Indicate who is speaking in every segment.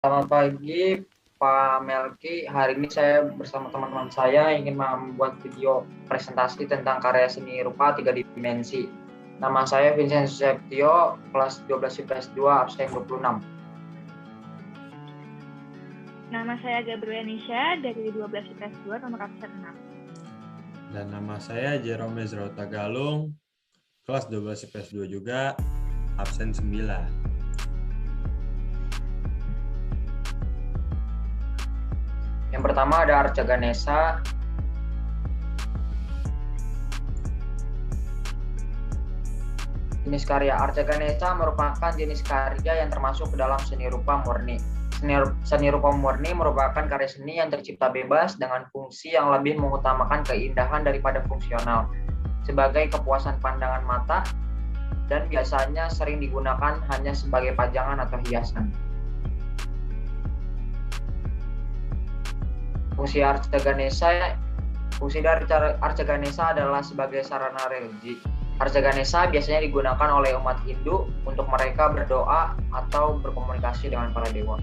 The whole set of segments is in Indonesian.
Speaker 1: Selamat pagi, Pak Melki. Hari ini saya bersama teman-teman saya ingin membuat video presentasi tentang karya seni rupa 3 dimensi. Nama saya Vincent Suseptio, kelas 12 IPS 2, absen 26.
Speaker 2: Nama saya Gabrianisha dari 12 IPS 2, nomor absen 6.
Speaker 3: Dan nama saya Jerome Ezrauta Galung, kelas 12 IPS 2 juga, absen 9.
Speaker 1: Yang pertama ada Arca Ganesha. Jenis karya Arca Ganesha merupakan jenis karya yang termasuk ke dalam seni rupa murni. Seni rupa murni merupakan karya seni yang tercipta bebas dengan fungsi yang lebih mengutamakan keindahan daripada fungsional, sebagai kepuasan pandangan mata, dan biasanya sering digunakan hanya sebagai pajangan atau hiasan. Fungsi dari Arca Ganesha adalah sebagai sarana religi. Arca Ganesha biasanya digunakan oleh umat Hindu untuk mereka berdoa atau berkomunikasi dengan para dewa.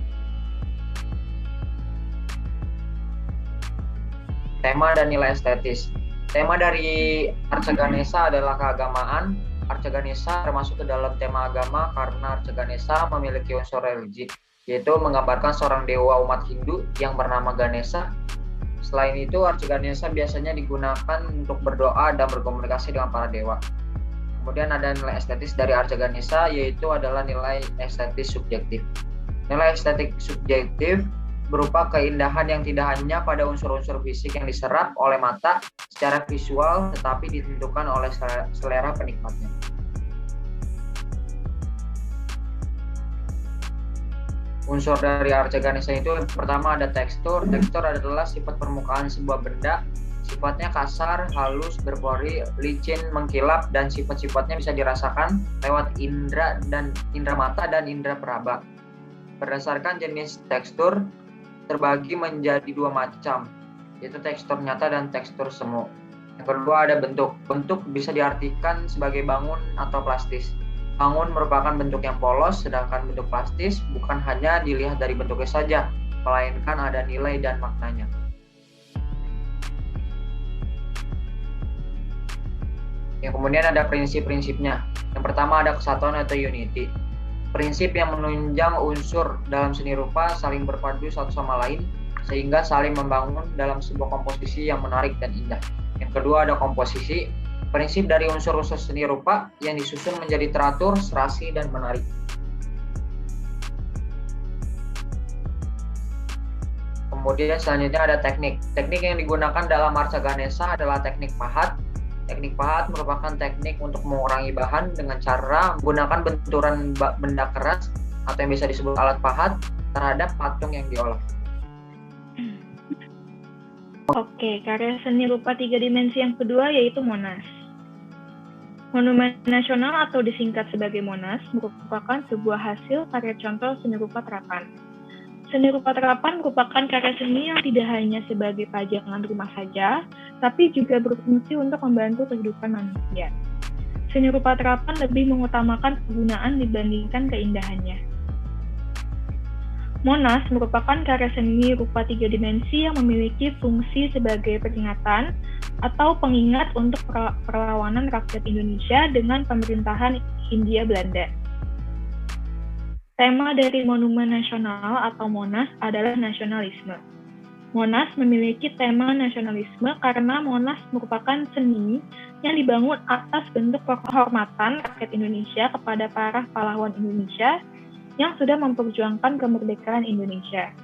Speaker 1: Tema dan nilai estetis. Tema dari Arca Ganesha adalah keagamaan. Arca Ganesha termasuk ke dalam tema agama karena Arca Ganesha memiliki unsur religi, yaitu menggambarkan seorang dewa umat Hindu yang bernama Ganesha. Selain itu, Arca Ganesha biasanya digunakan untuk berdoa dan berkomunikasi dengan para dewa. Kemudian ada nilai estetis dari Arca Ganesha, yaitu adalah nilai estetis subjektif. Nilai estetik subjektif berupa keindahan yang tidak hanya pada unsur-unsur fisik yang diserap oleh mata secara visual, tetapi ditentukan oleh selera penikmatnya. Unsur dari Arca Ganesha itu pertama ada tekstur. Tekstur adalah sifat permukaan sebuah benda. Sifatnya kasar, halus, berpori, licin, mengkilap, dan sifat-sifatnya bisa dirasakan lewat indera mata dan indera peraba. Berdasarkan jenis tekstur terbagi menjadi 2 macam, yaitu tekstur nyata dan tekstur semu. Yang kedua ada bentuk. Bentuk bisa diartikan sebagai bangun atau plastis. Bangun merupakan bentuk yang polos, sedangkan bentuk plastis bukan hanya dilihat dari bentuknya saja, melainkan ada nilai dan maknanya. Yang kemudian ada prinsip-prinsipnya. Yang pertama ada kesatuan atau unity. Prinsip yang menunjang unsur dalam seni rupa saling berpadu satu sama lain, sehingga saling membangun dalam sebuah komposisi yang menarik dan indah. Yang kedua ada komposisi. Prinsip dari unsur-unsur seni rupa yang disusun menjadi teratur, serasi, dan menarik. Kemudian selanjutnya ada teknik. Teknik yang digunakan dalam Arca Ganesha adalah teknik pahat. Teknik pahat merupakan teknik untuk mengurangi bahan dengan cara menggunakan benturan benda keras atau yang bisa disebut alat pahat terhadap patung yang diolah.
Speaker 2: Oke, karya seni rupa 3 dimensi yang kedua yaitu Monas. Monumen Nasional atau disingkat sebagai Monas merupakan sebuah hasil karya contoh seni rupa terapan. Seni rupa terapan merupakan karya seni yang tidak hanya sebagai pajangan rumah saja, tapi juga berfungsi untuk membantu kehidupan manusia. Seni rupa terapan lebih mengutamakan penggunaan dibandingkan keindahannya. Monas merupakan karya seni rupa 3 dimensi yang memiliki fungsi sebagai peringatan atau pengingat untuk perlawanan rakyat Indonesia dengan pemerintahan Hindia Belanda. Tema dari Monumen Nasional atau Monas adalah nasionalisme. Monas memiliki tema nasionalisme karena Monas merupakan seni yang dibangun atas bentuk penghormatan rakyat Indonesia kepada para pahlawan Indonesia yang sudah memperjuangkan kemerdekaan Indonesia.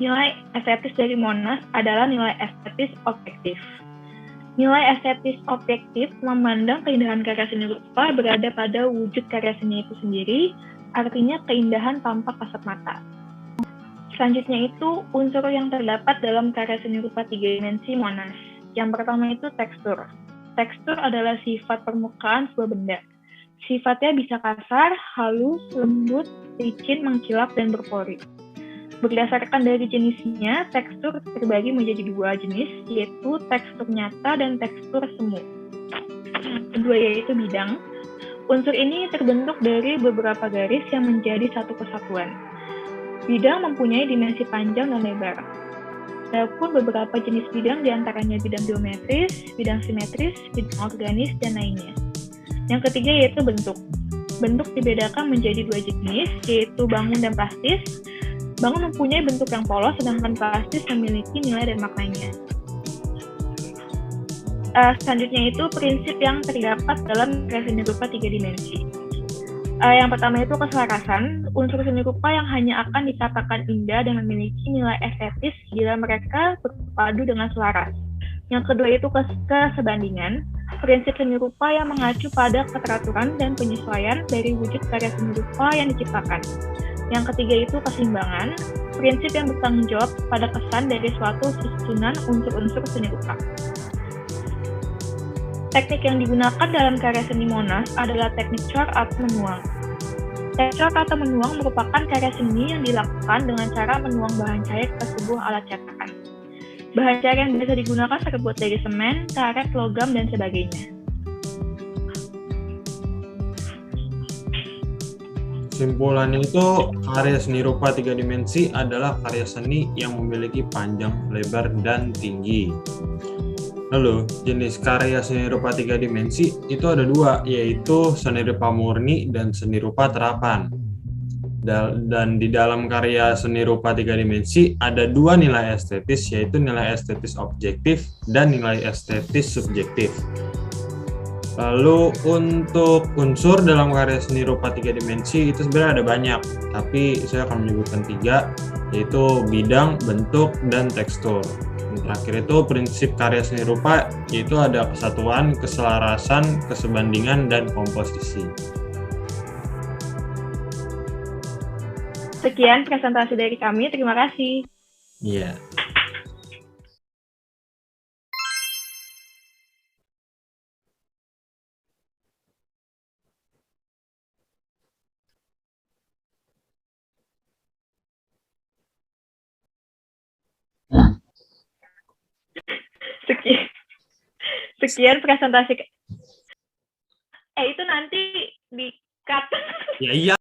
Speaker 2: Nilai estetis dari Monas adalah nilai estetis objektif. Nilai estetis objektif memandang keindahan karya seni rupa berada pada wujud karya seni itu sendiri, artinya keindahan tanpa kasat mata. Selanjutnya itu unsur yang terdapat dalam karya seni rupa 3 dimensi Monas. Yang pertama itu tekstur. Tekstur adalah sifat permukaan sebuah benda. Sifatnya bisa kasar, halus, lembut, licin, mengkilap, dan berpori. Berdasarkan dari jenisnya, tekstur terbagi menjadi 2 jenis, yaitu tekstur nyata dan tekstur semu. Kedua yaitu bidang. Unsur ini terbentuk dari beberapa garis yang menjadi satu kesatuan. Bidang mempunyai dimensi panjang dan lebar. Ada pun beberapa jenis bidang, diantaranya bidang geometris, bidang simetris, bidang organis, dan lainnya. Yang ketiga yaitu bentuk. Bentuk dibedakan menjadi dua jenis, yaitu bangun dan plastis. Bangun mempunyai bentuk yang polos, sedangkan plastis memiliki nilai dan maknanya. Selanjutnya itu prinsip yang terdapat dalam karya seni rupa 3 dimensi. Yang pertama itu keselarasan, unsur seni rupa yang hanya akan dikatakan indah dan memiliki nilai estetis bila mereka berpadu dengan selaras. Yang kedua itu kesebandingan, prinsip seni rupa yang mengacu pada keteraturan dan penyesuaian dari wujud karya seni rupa yang diciptakan. Yang ketiga itu keseimbangan, prinsip yang bertanggung jawab pada kesan dari suatu susunan unsur-unsur seni rupa. Teknik yang digunakan dalam karya seni Monas adalah teknik cor atau menuang. Teknik cor atau menuang merupakan karya seni yang dilakukan dengan cara menuang bahan cair ke sebuah alat cetakan. Bahan cair yang biasa digunakan terbuat dari semen, karet, logam, dan sebagainya.
Speaker 3: Kesimpulannya itu, karya seni rupa 3 dimensi adalah karya seni yang memiliki panjang, lebar, dan tinggi. Lalu, jenis karya seni rupa 3 dimensi itu ada 2, yaitu seni rupa murni dan seni rupa terapan. Dan di dalam karya seni rupa 3 dimensi ada 2 nilai estetis, yaitu nilai estetis objektif dan nilai estetis subjektif. Lalu untuk unsur dalam karya seni rupa 3 dimensi itu sebenarnya ada banyak, tapi saya akan menyebutkan 3, yaitu bidang, bentuk, dan tekstur. Yang terakhir itu prinsip karya seni rupa, yaitu ada kesatuan, keselarasan, kesebandingan, dan komposisi.
Speaker 2: Sekian presentasi dari kami, terima kasih.
Speaker 3: Iya.
Speaker 2: Sekian presentasi. Itu nanti di-cut.
Speaker 3: Ya iya.